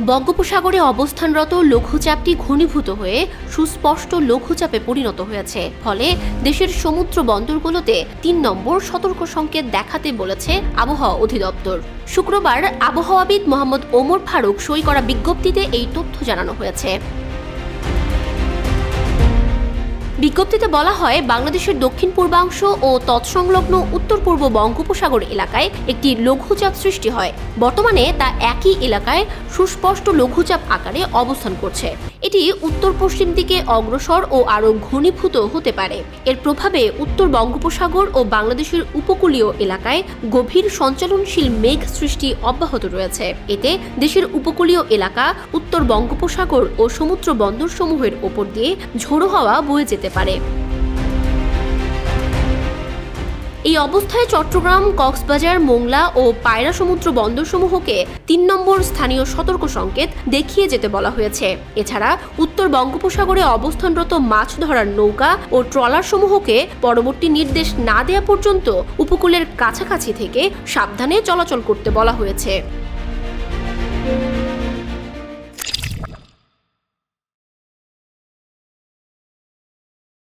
বঙ্গোপসাগরে অবস্থানরত লঘুচাপটি ঘনীভূত হয়ে সুস্পষ্ট লঘুচাপে পরিণত হয়েছে। ফলে দেশের সমুদ্র বন্দরগুলোতে ৩ নম্বর সতর্ক সংকেত দেখাতে বলেছে আবহাওয়া অধিদপ্তর। শুক্রবার আবহাওয়াবিদ মোহাম্মদ ওমর ফারুক সই করা বিজ্ঞপ্তিতে এই তথ্য জানানো হয়েছে। বিজ্ঞপ্তিতে বলা হয়, বাংলাদেশের দক্ষিণ পূর্বাংশ ও তৎসংলগ্ন উত্তর পূর্ব বঙ্গোপসাগর এলাকায় একটি লঘুচাপ সৃষ্টি হয়। বর্তমানে তা একই এলাকায় সুস্পষ্ট লঘুচাপ আকারে অবস্থান করছে। এটি উত্তর পশ্চিম দিকে অগ্রসর ও আরও ঘনীভূত হতে পারে। এর প্রভাবে উত্তর বঙ্গোপসাগর ও বাংলাদেশের উপকূলীয় এলাকায় গভীর সঞ্চালনশীল মেঘ সৃষ্টি অব্যাহত রয়েছে। এতে দেশের উপকূলীয় এলাকা, উত্তর বঙ্গোপসাগর ও সমুদ্র বন্দরসমূহের ওপর দিয়ে ঝোড়ো হাওয়া বয়ে যেতে পারে। এই অবস্থায় চট্টগ্রাম, কক্সবাজার, মোংলা ও পায়রা সমুদ্র বন্দরসমূহকে ৩ নম্বর স্থানীয় সতর্ক সংকেত দেখিয়ে যেতে বলা হয়েছে। এছাড়া উত্তর বঙ্গোপসাগরে অবস্থানরত মাছ ধরার নৌকা ও ট্রলারসমূহকে পরবর্তী নির্দেশ না দেওয়া পর্যন্ত উপকূলের কাছাকাছি থেকে সাবধানে চলাচল করতে বলা হয়েছে।